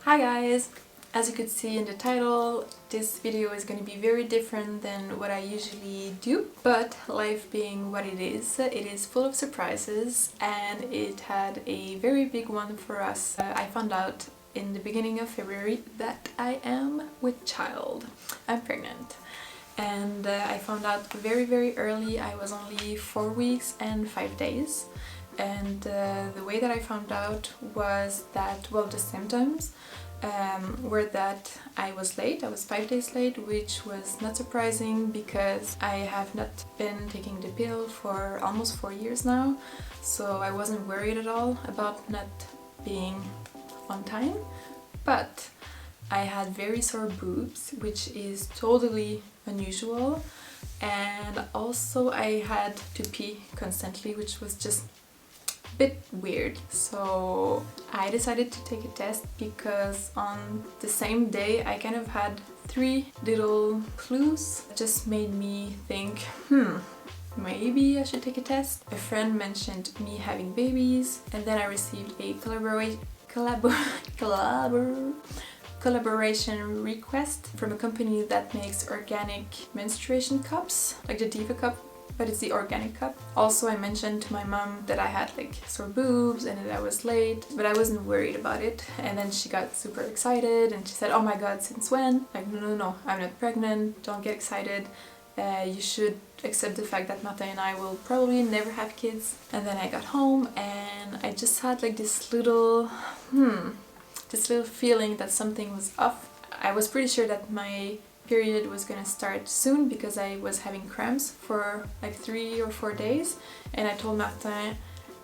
Hi guys! As you could see in the title, this video is going to be very different than what I usually do, but life being what it is full of surprises, and it had a very big one for us. I found out in the beginning of February that I am with child. I'm pregnant. And I found out very early. I was only 4 weeks and 5 days. And the way that I found out was that, well, the symptoms were that I was late. I was 5 days late, which was not surprising because I have not been taking the pill for almost 4 years now. So I wasn't worried at all about not being on time. But I had very sore boobs, which is totally unusual. And also I had to pee constantly, which was just bit weird. So I decided to take a test because on the same day I kind of had 3 little clues that just made me think, maybe I should take a test. A friend mentioned me having babies, and then I received a collaboration request from a company that makes organic menstruation cups, like the Diva cup, but it's the organic cup. Also, I mentioned to my mom that I had like sore boobs and that I was late, but I wasn't worried about it. And then she got super excited and she said, "Oh my god, since when?" Like, no, I'm not pregnant, don't get excited. You should accept the fact that Marta and I will probably never have kids. And then I got home and I just had like this little feeling that something was off. I was pretty sure that my period was gonna start soon because I was having cramps for like 3 or 4 days, and I told Martin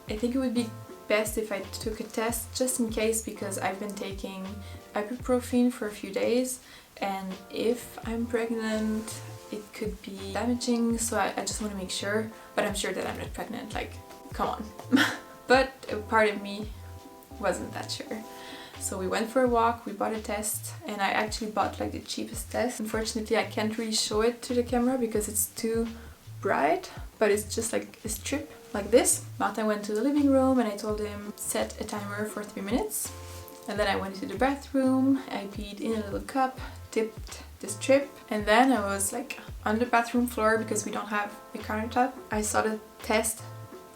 I think it would be best if I took a test just in case, because I've been taking ibuprofen for a few days, and if I'm pregnant it could be damaging, so I just want to make sure. But I'm sure that I'm not pregnant, like, come on. But a part of me wasn't that sure. So we went for a walk, we bought a test, and I actually bought like the cheapest test. Unfortunately, I can't really show it to the camera because it's too bright, but it's just like a strip like this. Martin went to the living room and I told him set a timer for 3 minutes. And then I went to the bathroom, I peed in a little cup, dipped the strip, and then I was like on the bathroom floor because we don't have a countertop. I saw the test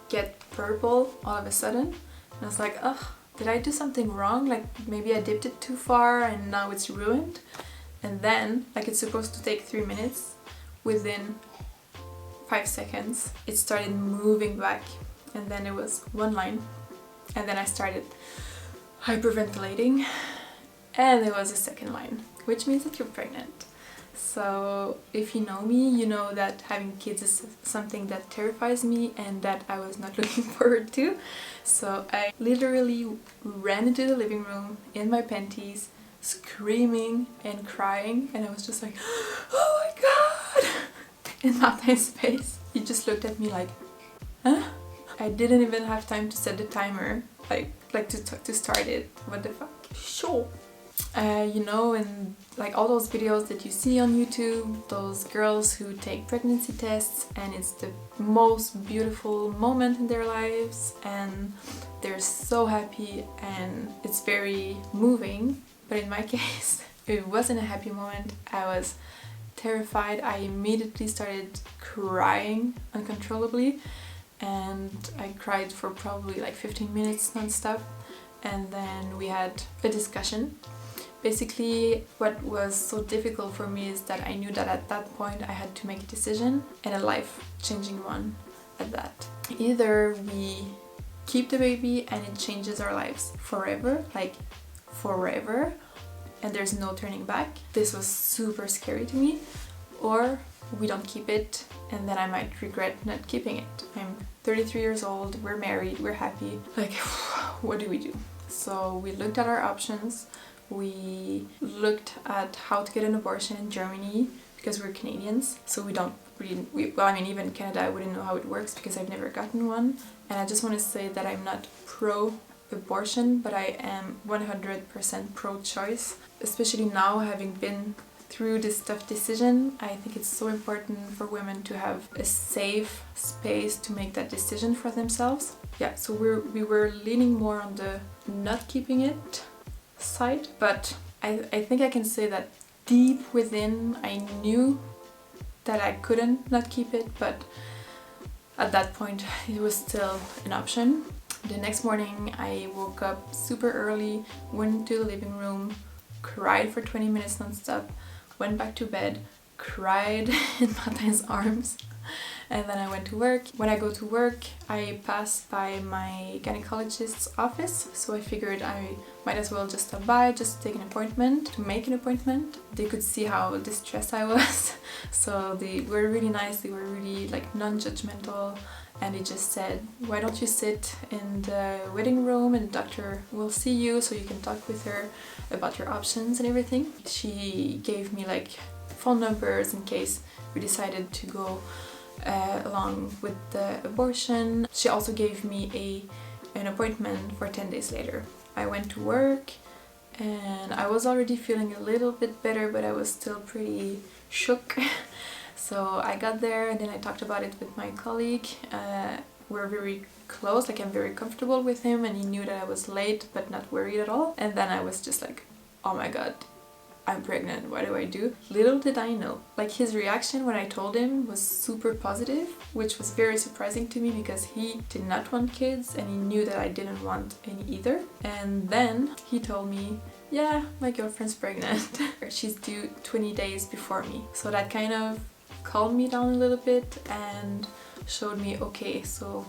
get purple all of a sudden, and I was like, ugh. Did I do something wrong? Like maybe I dipped it too far and now it's ruined? And then, like, it's supposed to take 3 minutes, within 5 seconds it started moving back, and then it was 1 line, and then I started hyperventilating and there was a 2nd line, which means that you're pregnant. So if you know me, you know that having kids is something that terrifies me and that I was not looking forward to. So I literally ran into the living room in my panties, screaming and crying, and I was just like, oh my god! In Martin's face, he just looked at me like, huh? I didn't even have time to set the timer, like to start it. What the fuck? Sure. You know, and like all those videos that you see on YouTube, those girls who take pregnancy tests and it's the most beautiful moment in their lives and they're so happy and it's very moving. But in my case, it wasn't a happy moment. I was terrified. I immediately started crying uncontrollably, and I cried for probably like 15 minutes non-stop. And then we had a discussion. Basically, what was so difficult for me is that I knew that at that point I had to make a decision, and a life-changing one at that. Either we keep the baby and it changes our lives forever, like forever, and there's no turning back. This was super scary to me. Or we don't keep it and then I might regret not keeping it. I'm 33 years old, we're married, we're happy. Like, what do we do? So we looked at our options. We looked at how to get an abortion in Germany because we're Canadians, so we don't really, well, I mean, even in Canada I wouldn't know how it works because I've never gotten one. And I just want to say that I'm not pro-abortion, but I am 100% pro-choice. Especially now, having been through this tough decision, I think it's so important for women to have a safe space to make that decision for themselves. Yeah, so we were leaning more on the not keeping it side, but I think I can say that deep within I knew that I couldn't not keep it, but at that point it was still an option. The next morning I woke up super early, went to the living room, cried for 20 minutes non-stop, went back to bed, cried in Martin's arms, and then I went to work. When I go to work, I pass by my gynecologist's office, so I figured I might as well just stop by, just take an appointment, to make an appointment. They could see how distressed I was, so they were really nice, they were really like non-judgmental, and they just said, why don't you sit in the waiting room and the doctor will see you so you can talk with her about your options and everything. She gave me like phone numbers in case we decided to go along with the abortion. She also gave me an appointment for 10 days later. I went to work and I was already feeling a little bit better, but I was still pretty shook. So I got there and then I talked about it with my colleague. We're very close, like I'm very comfortable with him, and he knew that I was late but not worried at all. And then I was just like, oh my god, I'm pregnant, what do I do? Little did I know, like his reaction when I told him was super positive, which was very surprising to me because he did not want kids and he knew that I didn't want any either. And then he told me, yeah, my girlfriend's pregnant. She's due 20 days before me. So that kind of calmed me down a little bit and showed me, okay, so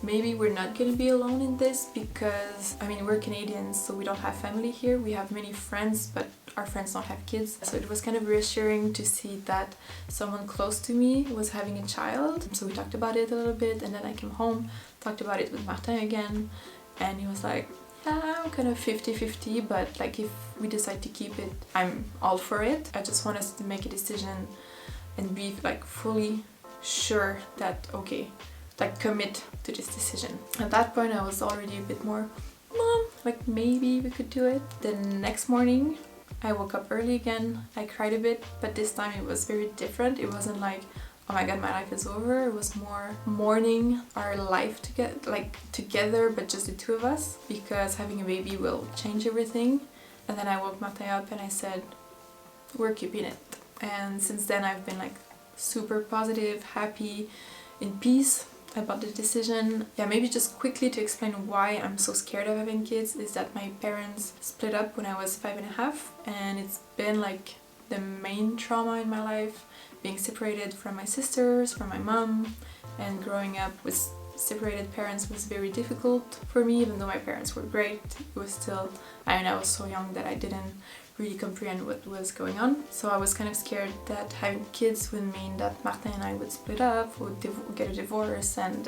maybe we're not gonna be alone in this, because I mean, we're Canadians, so we don't have family here. We have many friends, but our friends don't have kids. So it was kind of reassuring to see that someone close to me was having a child. So we talked about it a little bit, and then I came home, talked about it with Martin again, and he was like, yeah, I'm kind of 50-50, but like if we decide to keep it, I'm all for it. I just want us to make a decision and be like fully sure that, okay, like commit to this decision. At that point I was already a bit more, Mom, like maybe we could do it. The next morning I woke up early again, I cried a bit, but this time it was very different. It wasn't like, oh my god, my life is over. It was more mourning our life together, but just the two of us, because having a baby will change everything. And then I woke Martin up and I said, we're keeping it. And since then I've been like super positive, happy, in peace about the decision. Yeah, maybe just quickly to explain why I'm so scared of having kids is that my parents split up when I was 5.5, and it's been like the main trauma in my life, being separated from my sisters, from my mom, and growing up with separated parents was very difficult for me. Even though my parents were great, it was still, I mean, I was so young that I didn't really comprehend what was going on. So I was kind of scared that having kids would mean that Martin and I would split up, would get a divorce, and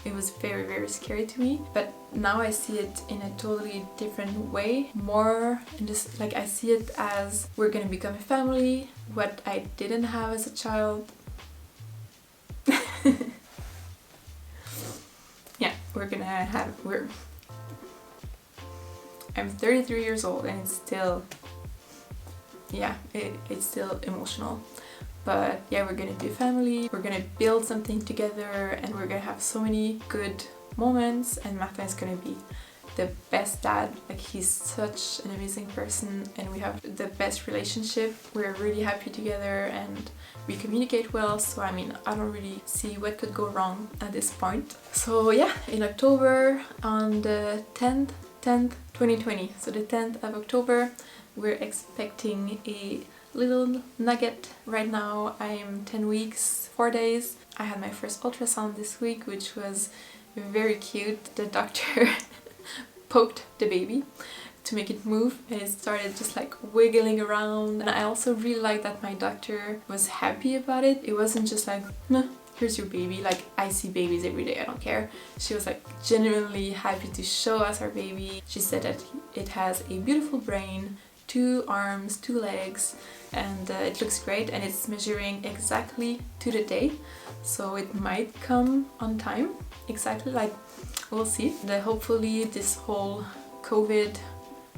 it was very, very scary to me. But now I see it in a totally different way, more in this, like I see it as we're gonna become a family, what I didn't have as a child. Yeah, I'm 33 years old and it's still, yeah, it's still emotional. But yeah, we're gonna be a family, we're gonna build something together, and we're gonna have so many good moments, and Martin is gonna be the best dad. Like, he's such an amazing person and we have the best relationship. We're really happy together and we communicate well, so I mean, I don't really see what could go wrong at this point. So yeah, in October, on the 10th 2020, so the 10th of October, we're expecting a little nugget. Right now I'm 10 weeks, 4 days. I had my first ultrasound this week, which was very cute. The doctor poked the baby to make it move and it started just like wiggling around. And I also really like that my doctor was happy about it. It wasn't just like, nah, here's your baby, like I see babies every day, I don't care. She was like genuinely happy to show us our baby. She said that it has a beautiful brain, 2 arms, 2 legs, and it looks great, and it's measuring exactly to the day, so it might come on time, exactly, like we'll see. Hopefully this whole COVID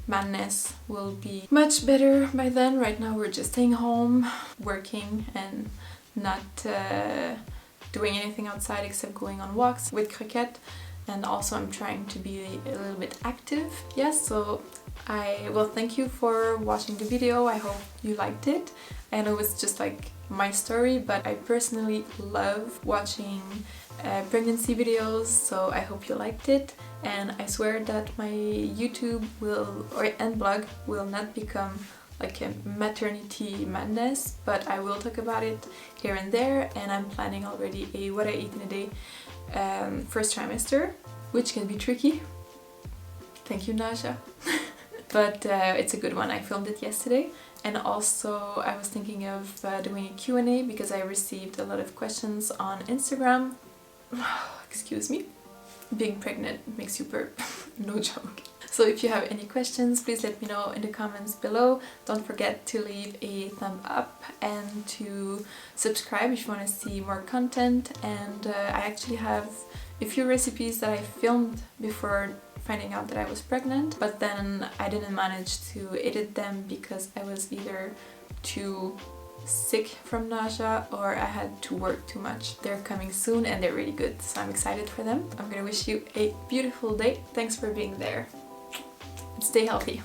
madness will be much better by then. Right now we're just staying home, working, and not doing anything outside except going on walks with Croquette. And also I'm trying to be a little bit active. Yes, so Well, thank you for watching the video. I hope you liked it. I know it's just like my story, but I personally love watching pregnancy videos, so I hope you liked it. And I swear that my YouTube and blog will not become like a maternity madness, but I will talk about it here and there, and I'm planning already a what I eat in a day first trimester, which can be tricky. Thank you, Naja. But it's a good one. I filmed it yesterday. And also I was thinking of doing a Q&A because I received a lot of questions on Instagram. Excuse me. Being pregnant makes you burp. No joke. So if you have any questions, please let me know in the comments below. Don't forget to leave a thumb up and to subscribe if you want to see more content. And I actually have a few recipes that I filmed before finding out that I was pregnant, but then I didn't manage to edit them because I was either too sick from nausea or I had to work too much. They're coming soon and they're really good, so I'm excited for them. I'm gonna wish you a beautiful day. Thanks for being there. Stay healthy.